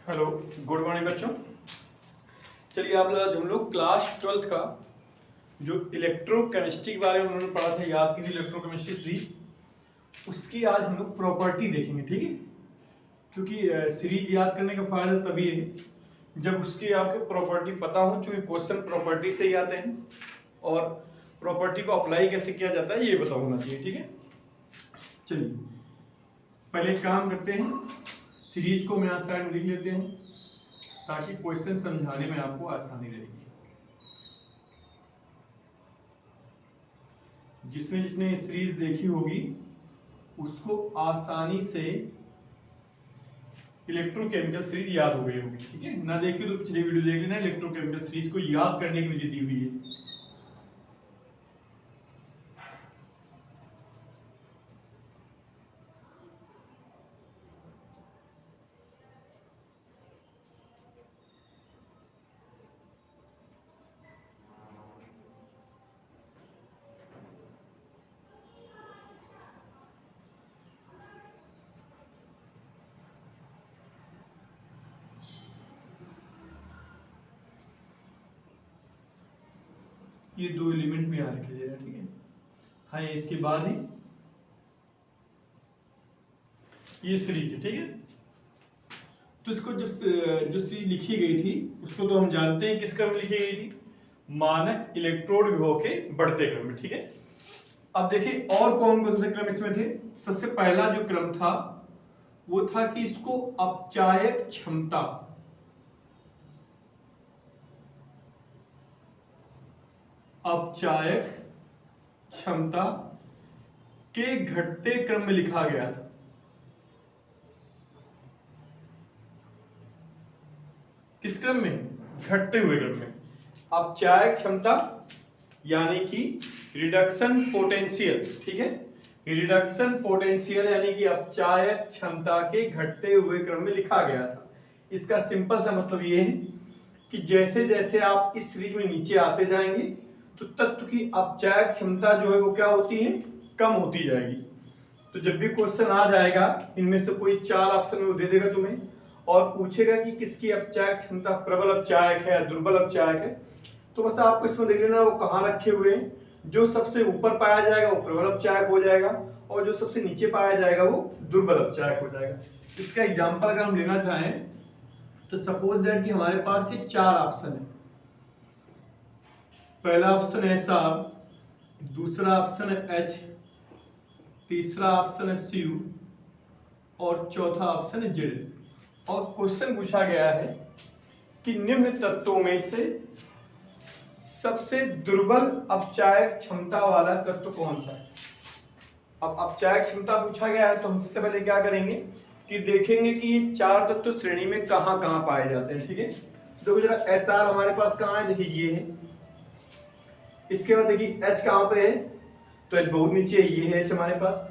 Hello, good morning बच्चों। चलिए आज हम लोग क्लास 12th का जो इलेक्ट्रोकेमिस्ट्री के बारे में उन्होंने पढ़ा था, याद की थी इलेक्ट्रोकेमिस्ट्री सीरीज, उसकी आज हम लोग प्रॉपर्टी देखेंगे। ठीक है, क्योंकि सीरीज याद करने का फायदा तभी है जब उसकी आपको प्रॉपर्टी पता हो। चूंकि क्वेश्चन प्रॉपर्टी से ही आते हैं और प्रॉपर्टी को अप्लाई कैसे किया जाता है ये पता होना चाहिए। ठीक है, चलिए पहले एक काम करते हैं, सीरीज को मैं यहाँ साइड में लिख लेते हैं ताकि क्वेश्चन समझाने में आपको आसानी रहेगी। जिसने ये सीरीज देखी होगी उसको आसानी से इलेक्ट्रोकेमिकल सीरीज याद हो गई होगी। ठीक है, ना देखी तो पिछली वीडियो देख लेना, इलेक्ट्रोकेमिकल सीरीज को याद करने की मुझे दी हुई है। ये दो एलिमेंट में यहाँ लिखे जाएगा। ठीक है, हाँ, इसके बाद ही ये सीरीज है। ठीक है, तो इसको जब जो सीरीज लिखी गई थी उसको तो हम जानते हैं किस क्रम में लिखी गई थी, मानक इलेक्ट्रोड विभव के बढ़ते क्रम में। ठीक है, अब देखिए और कौन कौन से क्रम इसमें थे। सबसे पहला जो क्रम था वो था कि इसको अपचायक क्षमता, अपचायक क्षमता के घटते क्रम में लिखा गया था। किस क्रम में? घटते हुए क्रम में। अपचायक क्षमता यानी कि रिडक्शन पोटेंशियल। ठीक है, रिडक्शन पोटेंशियल यानी कि अपचायक क्षमता के घटते हुए क्रम में लिखा गया था। इसका सिंपल सा मतलब ये है कि जैसे जैसे आप इस सीरीज में नीचे आते जाएंगे तो तत्व की अपचायक क्षमता जो है वो क्या होती है, कम होती जाएगी। तो जब भी क्वेश्चन आ जाएगा इनमें से कोई चार ऑप्शन में वो दे देगा तुम्हें और पूछेगा कि किसकी अपचायक क्षमता प्रबल अपचायक है या दुर्बल अपचायक है, तो बस आपको इसमें देख लेना वो कहाँ रखे हुए हैं। जो सबसे ऊपर पाया जाएगा वो प्रबल अपचायक हो जाएगा और जो सबसे नीचे पाया जाएगा वो दुर्बल अपचायक हो जाएगा। इसका एग्जाम्पल अगर हम लेना चाहें तो सपोज दैट कि हमारे पास ये चार ऑप्शन है। पहला ऑप्शन है SR, दूसरा ऑप्शन है H, तीसरा ऑप्शन है Cu और चौथा ऑप्शन है Z। और क्वेश्चन पूछा गया है कि निम्न तत्वों में से सबसे दुर्बल अपचायक क्षमता वाला तत्व कौन सा है। अब अपचायक क्षमता पूछा गया है तो हम सबसे पहले क्या करेंगे कि देखेंगे कि ये चार तत्व श्रेणी में कहां कहां पाए जाते हैं। ठीक है, देखो जरा SR हमारे पास कहां है, देखिए ये है। इसके बाद देखिए H कहां पे है, तो H बहुत नीचे है, ये है H हमारे पास।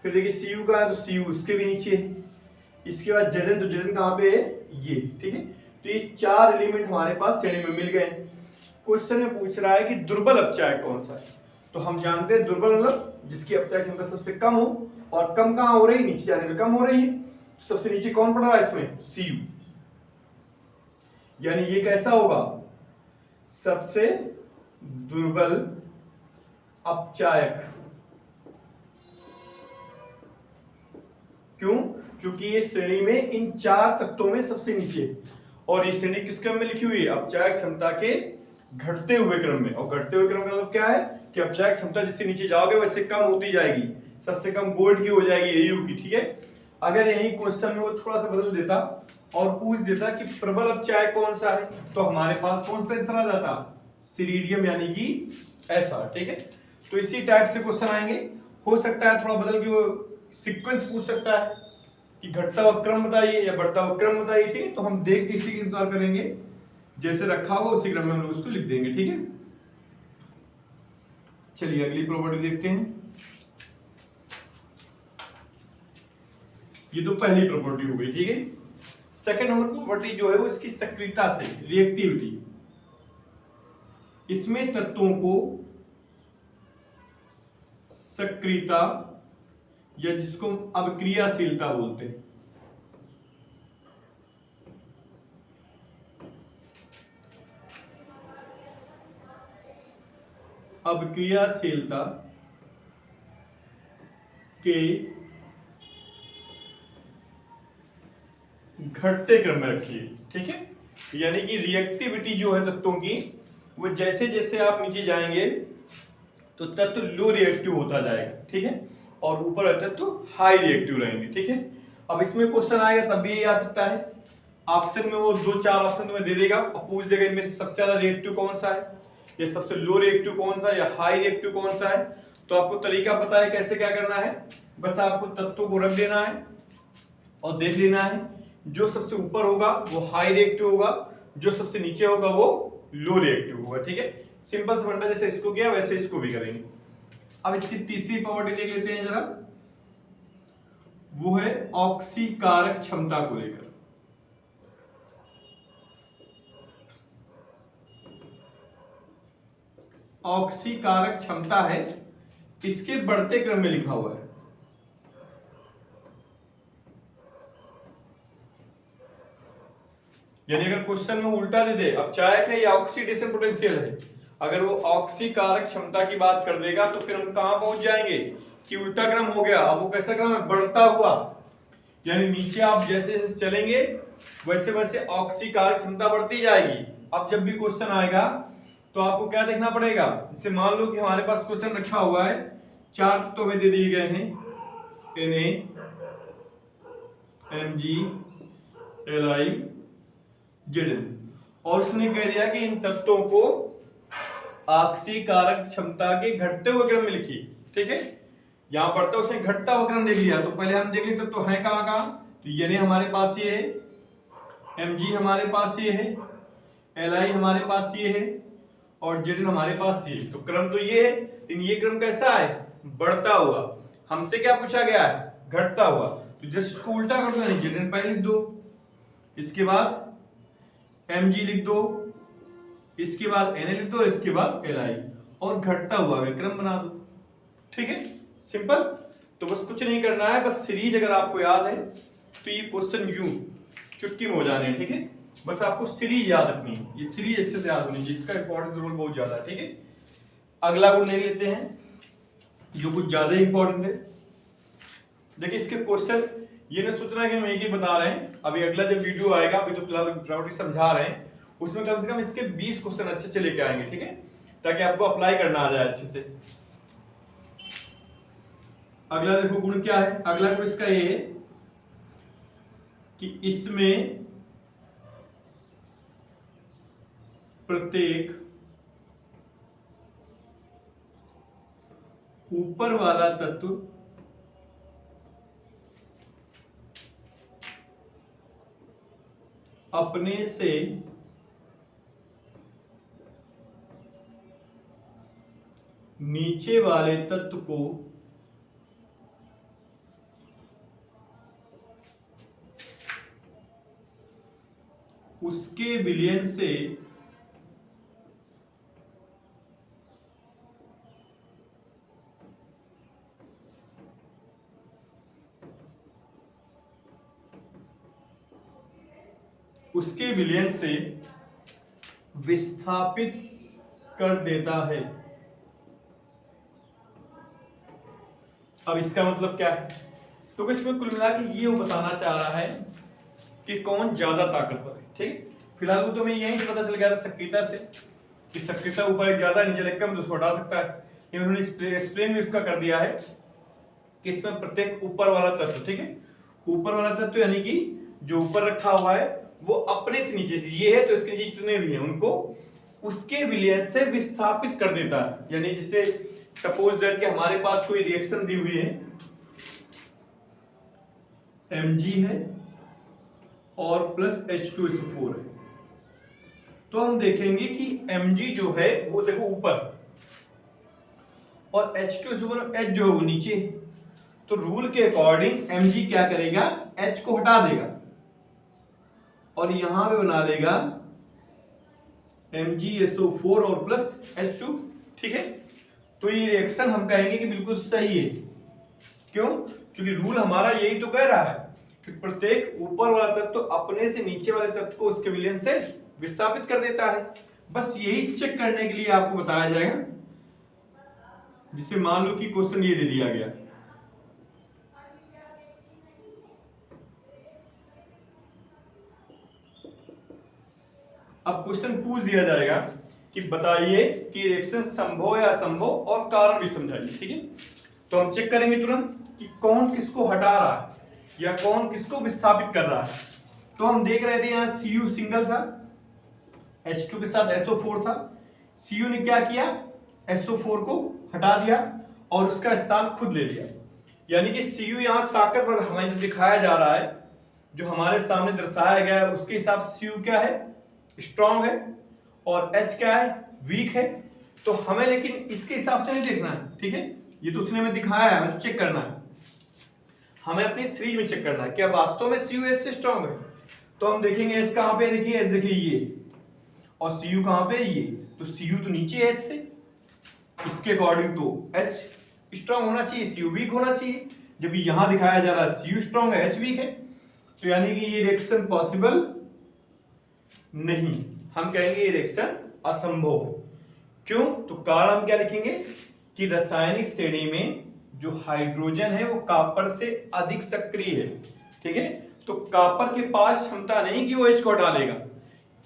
फिर देखिए Cu का है तो Cu उसके भी नीचे है। इसके बाद Zn, तो Zn कहां पे है, ये। ठीक है, तो ये चार एलिमेंट हमारे पास श्रेणी में मिल गए। क्वेश्चन में पूछ रहा है कि दुर्बल अपचायक कौन सा है, तो हम जानते हैं दुर्बल मतलब जिसकी अपचायक क्षमता सबसे कम हो, और कम कहां हो रही है, नीचे जाने पे कम हो रही है। तो सबसे नीचे कौन पड़ रहा है इसमें, Cu, यानी ये कैसा होगा, सबसे दुर्बल अपचायक। क्यों? क्योंकि ये श्रेणी में इन चार तत्वों में सबसे नीचे, और ये श्रेणी किस क्रम में लिखी हुई है, अपचायक क्षमता के घटते हुए क्रम में। और घटते हुए क्रम का मतलब क्या है कि अपचायक क्षमता जिससे नीचे जाओगे वैसे कम होती जाएगी, सबसे कम गोल्ड की हो जाएगी Au की। ठीक है, अगर यही क्वेश्चन में वो थोड़ा सा बदल देता और पूछ देता कि प्रबल अपचायक कौन सा है, तो हमारे पास कौन सा आंसर आ जाता, सिरीडियम यानी कि SR। ठीक है, तो इसी टाइप से क्वेश्चन आएंगे। हो सकता है थोड़ा बदल के वो सीक्वेंस पूछ सकता है कि घटता हुआ क्रम बताइए या बढ़ता हुआ क्रम बताइए। ठीक है, तो हम देख के इसी के अनुसार करेंगे, जैसे रखा होगा उसी क्रम में हम लोग उसको लिख देंगे। ठीक है, चलिए अगली प्रॉपर्टी देखते हैं। ये तो पहली प्रॉपर्टी हो गई। ठीक है, सेकंड नंबर प्रॉपर्टी जो है वो इसकी सक्रियता से, रिएक्टिविटी। इसमें तत्वों को सक्रियता या जिसको हम अभिक्रियाशीलता बोलते हैं, अब क्रियाशीलता के घटते क्रम में रखिए, ठीक है। यानी कि रिएक्टिविटी जो है तत्वों की, वो जैसे जैसे आप नीचे जाएंगे तो तत्व लो रिएक्टिव होता जाएगा, ठीक है, और ऊपर तत्व हाई रिएक्टिव रहेंगे, ठीक है। अब इसमें क्वेश्चन आएगा तब भी ये आ सकता है, ऑप्शन में वो 2-4 ऑप्शन तुम्हें दे देगा और पूछ देगा इनमें सबसे ज्यादा रिएक्टिव कौन सा है, या सबसे लो रिएक्टिव कौन सा है, या हाई रिएक्टिव कौन सा है। तो आपको तरीका पता है कैसे क्या करना है, बस आपको तत्वों को रख देना है और देख लेना है, जो सबसे ऊपर होगा वो हाई रिएक्टिव होगा, जो सबसे नीचे होगा वो लो रिएक्टिव होगा, ठीक है। सिंपल सा फंडा, जैसे इसको किया वैसे इसको भी करेंगे। अब इसकी तीसरी प्रॉपर्टी देख लेते हैं जरा, वो है ऑक्सीकारक क्षमता को लेकर। ऑक्सीकारक क्षमता है, इसके बढ़ते क्रम में लिखा हुआ है। यानी अगर क्वेश्चन में उल्टा दे दे, अब चायक है या ऑक्सीडेशन पोटेंशियल है, अगर वो ऑक्सीकारक क्षमता की बात कर देगा तो फिर हम कहां पहुंच जाएंगे कि उल्टा क्रम हो गया। अब वो कैसा क्रम है, बढ़ता हुआ, यानी नीचे आप जैसे जैसे चलेंगे वैसे वैसे ऑक्सीकारक क्षमता बढ़ती जाएगी। अब जब भी क्वेश्चन आएगा तो आपको क्या देखना पड़ेगा, जैसे मान लो कि हमारे पास क्वेश्चन रखा हुआ है, 4 तत्व में दे दिए गए हैं, Na, Mg, Li, Zn, और उसने कह दिया कि इन तत्वों को ऑक्सीकारक क्षमता के घटते हुए क्रम में लिखिए, ठीक है। यहां पढ़ता उसने घटता हुआ क्रम देख लिया, तो पहले हम देख लेते तो है कहां कहां, तो ये हमारे पास ये है, Mg हमारे पास ये है, Li हमारे पास ये है, और Zn हमारे पास ये। तो क्रम तो ये है, लेकिन ये क्रम कैसा है, बढ़ता हुआ। हमसे क्या पूछा गया है, घटता हुआ, तो जस्ट इसको उल्टा कर दो, Zn पहले लिख दो, इसके बाद Mg लिख दो, इसके बाद Na लिख दो, इसके बाद Li, और घटता हुआ क्रम बना दो, ठीक है, सिंपल। तो बस कुछ नहीं करना है, बस सीरीज अगर आपको याद है तो ये क्वेश्चन यूं चुटकी में हो जाने हैं, ठीक है। बस आपको सीरीज याद रखनी है, ये सीरीज अच्छे से याद होनी चाहिए, इसका इंपॉर्टेंस रोल बहुत ज्यादा है, ठीक है। अगला गुण देख लेते हैं जो कुछ ज्यादा इंपॉर्टेंट है। देखिए इसके क्वेश्चन ये न सोचना कि हम एक ही बता रहे हैं, अभी अगला जब वीडियो आएगा, अभी तो फिलहाल प्रॉपर्टी समझा रहे हैं, उसमें कम से कम इसके 20 क्वेश्चन अच्छे से लेके आएंगे, ठीक है, ताकि आपको अप्लाई करना आ जाए अच्छे से। अगला देखो गुण क्या है, अगला गुण इसका ये है कि इसमें प्रत्येक ऊपर वाला तत्व अपने से नीचे वाले तत्व को उसके विलयन से विस्थापित कर देता है। अब इसका मतलब क्या है, तो इसमें कुल मिला के ये वो बताना चाह रहा है कि कौन ज्यादा ताकतवर है, ठीक। फिलहाल तो हमें यहीं से पता चल गया था सक्रियता से कि सक्रियता ऊपर एक ज्यादा नीचे एक कम, तो उसको हटा सकता है। ये उन्होंने एक्सप्लेन भी उसका कर दिया है कि इसमें प्रत्येक ऊपर वाला तत्व, ठीक है, ऊपर वाला तत्व यानी कि जो ऊपर रखा हुआ है वो अपने से नीचे से, ये है तो इसके नीचे जितने भी हैं उनको उसके विलयन से विस्थापित कर देता है। यानी जैसे सपोज दैट कि हमारे पास कोई रिएक्शन दी हुई है, Mg है और प्लस H2SO4 है, तो हम देखेंगे कि Mg जो है वो देखो ऊपर और H2SO4 H जो है वो नीचे, तो रूल के अकॉर्डिंग Mg क्या करेगा, H को हटा देगा और यहां पे बना लेगा MgSO4 और प्लस H2, ठीक है। तो ये रिएक्शन हम कहेंगे कि बिल्कुल सही है, क्यों, क्योंकि रूल हमारा यही तो कह रहा है कि प्रत्येक ऊपर वाला तत्व तो अपने से नीचे वाले तत्व को उसके विलयन से विस्थापित कर देता है। बस यही चेक करने के लिए आपको बताया जाएगा जिसे मान लो कि क्वेश्चन ये दे दिया गया, अब क्वेश्चन पूछ दिया जाएगा कि बताइए कि रिएक्शन संभव या असंभव और कारण भी समझाइए। ठीक है, तो हम चेक करेंगे तुरंत कि कौन किसको हटा रहा है या कौन किसको विस्थापित कर रहा है। तो हम देख रहे थे यहाँ Cu सिंगल था, H2 के साथ SO4 था। Cu ने क्या किया, SO4 को हटा दिया और उसका स्थान खुद ले लिया, यानी कि Cu यहाँ ताकतवर हमें जो दिखाया जा रहा है, जो हमारे सामने दर्शाया गया है, उसके हिसाब से Cu क्या है, स्ट्रॉन्ग है और H क्या है, वीक है। तो हमें लेकिन इसके हिसाब से नहीं देखना है। ठीक है, ये तो उसने हमें दिखाया है, हमें तो चेक करना है, हमें अपनी सीरीज में चेक करना है क्या वास्तव में Cu H से स्ट्रॉन्ग है। तो हम देखेंगे H कहां पे, देखिए H देखिए ये, और Cu कहां पे, ये, तो Cu तो नीचे है H से, इसके अकॉर्डिंग तो H स्ट्रॉन्ग होना चाहिए, Cu वीक होना चाहिए। जब यहां दिखाया जा रहा है Cu स्ट्रॉन्ग है H वीक है, तो यानी कि ये रिएक्शन पॉसिबल नहीं, हम कहेंगे ये रिएक्शन असंभव है। क्यों, तो कारण हम क्या लिखेंगे कि रासायनिक श्रेणी में जो हाइड्रोजन है वो कॉपर से अधिक सक्रिय है। ठीक है, तो कॉपर के पास क्षमता नहीं कि वो H को हटा लेगा,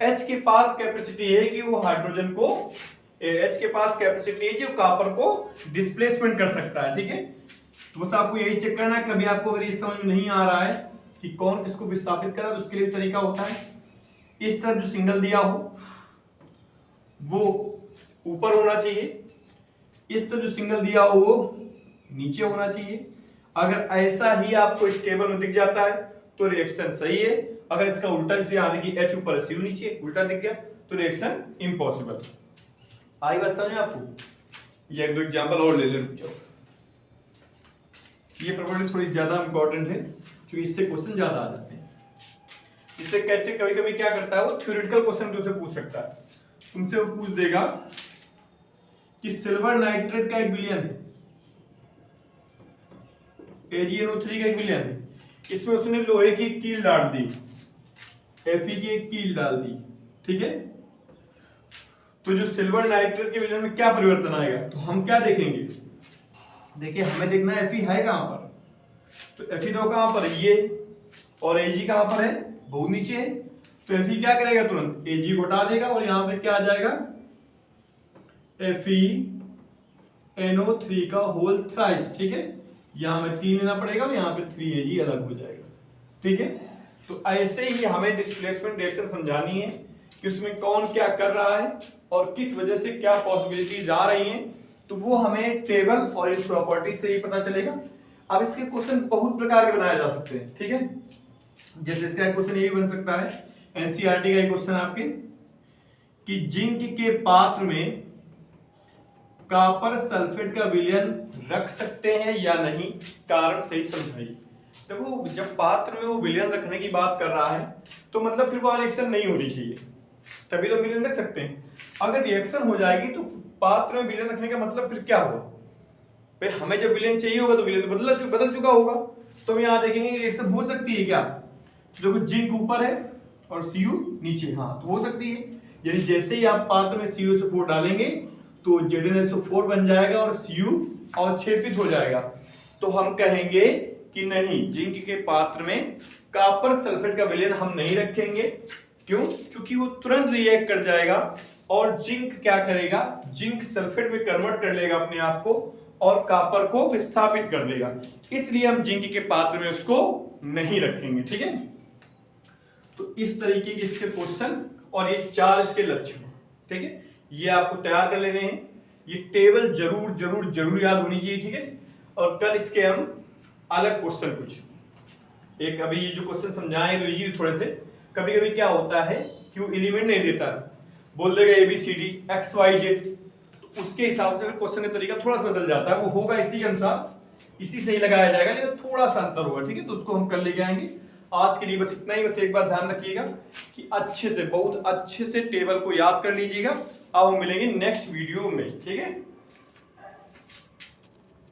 H के पास कैपेसिटी है कि वो हाइड्रोजन को, H के पास कैपेसिटी है जो कॉपर को डिस्प्लेसमेंट कर सकता है। ठीक है, तो बस आपको यही चेक करना है। कभी आपको अगर ये समझ में नहीं आ रहा है कि कौन किसको विस्थापित करा, तो उसके लिए तरीका होता है, इस तरफ जो सिंगल दिया हो वो ऊपर होना चाहिए, इस तरफ जो सिंगल दिया हो वो नीचे होना चाहिए। अगर ऐसा ही आपको इस टेबल में दिख जाता है तो रिएक्शन सही है। अगर इसका उल्टा, जैसे यहां देखिए H ऊपर Cu नीचे, उल्टा दिख गया तो रिएक्शन इम्पॉसिबल। आई बात समझ में आपको। ये एक दो एग्जांपल और ले ले, रुक जाओ। ये प्रॉपर्टी थोड़ी ज्यादा इंपॉर्टेंट है क्योंकि इससे क्वेश्चन ज्यादा आ जाते हैं। इससे कैसे कभी कभी क्या करता है वो, थ्योरेटिकल क्वेश्चन तुमसे पूछ सकता है, तुमसे वो पूछ देगा कि सिल्वर नाइट्रेट का एक विलयन है, AgNO3 का एक विलयन है, इसमें उसने लोहे की कील डाल दी, Fe की एक कील डाल दी। ठीक है, तो जो सिल्वर नाइट्रेट के विलयन में क्या परिवर्तन आएगा, तो हम क्या देखेंगे, देखिए हमें देखना है Fe है कहां पर, तो Fe तो कहां पर, ये, और Ag कहां पर है, बहुत नीचे है। तो Fe क्या करेगा, तुरंत Ag को हटा देगा और यहां पे क्या आ जाएगा, FeNO3 का होल थ्राइस। ठीक है, यहां में 3 लेना पड़ेगा और यहां पे 3Ag अलग हो जाएगा। ठीक है, तो ऐसे ही हमें डिस्प्लेसमेंट रिएक्शन समझानी है कि उसमें कौन क्या कर रहा है और किस वजह से क्या पॉसिबिलिटीज आ रही हैं, तो वो हमें टेबल और इस प्रॉपर्टी से ही पता चलेगा। अब इसके क्वेश्चन बहुत प्रकार के बनाए जा सकते हैं। ठीक है, जैसे इसका क्वेश्चन ये बन सकता है, एनसीईआरटी का क्वेश्चन आपके, कि जिंक के पात्र में कॉपर सल्फेट का विलयन रख सकते हैं या नहीं, कारण सही समझाइए। देखो जब पात्र में वो विलयन रखने की बात कर रहा है तो मतलब फिर वो रिएक्शन नहीं होनी चाहिए, तभी तो विलयन रख सकते हैं। अगर रिएक्शन हो जाएगी तो पात्र में विलयन रखने का मतलब फिर क्या हुआ, भाई हमें जब विलयन चाहिए होगा तो विलयन बदल चुका होगा। तो हम यहाँ देखेंगे रिएक्शन हो सकती है क्या, देखो जिंक ऊपर है और Cu नीचे, हाँ तो हो सकती है। यानी जैसे ही आप पात्र में CuSO4 डालेंगे तो ZnSO4 बन जाएगा और Cu अवक्षेपित हो जाएगा। तो हम कहेंगे कि नहीं, जिंक के पात्र में कॉपर सल्फेट का विलयन हम नहीं रखेंगे। क्यों, क्योंकि वो तुरंत रिएक्ट कर जाएगा और जिंक क्या करेगा, जिंक सल्फेट में कन्वर्ट कर लेगा अपने आप को और कॉपर को विस्थापित कर देगा, इसलिए हम जिंक के पात्र में उसको नहीं रखेंगे। ठीक है, तो इस तरीके के इसके क्वेश्चन और ये 4 इसके लक्षण। ठीक है, ये आपको तैयार कर लेने हैं, ये टेबल जरूर जरूर जरूर याद होनी चाहिए। ठीक है, और कल इसके हम अलग क्वेश्चन कुछ एक, अभी ये जो क्वेश्चन समझाएं तो इजी थोड़े से, कभी कभी क्या होता है कि वो एलिमेंट नहीं देता, बोल देगा ABCD XYZ, तो उसके हिसाब से क्वेश्चन का तरीका थोड़ा सा बदल जाता है, वो होगा इसी के अनुसार, इसी से ही लगाया जाएगा, लेकिन थोड़ा सा अंतर होगा। ठीक है, तो उसको हम कल लेके आएंगे। आज के लिए बस इतना ही। बस एक बार ध्यान रखिएगा कि अच्छे से, बहुत अच्छे से टेबल को याद कर लीजिएगा। अब हम मिलेंगे नेक्स्ट वीडियो में। ठीक है।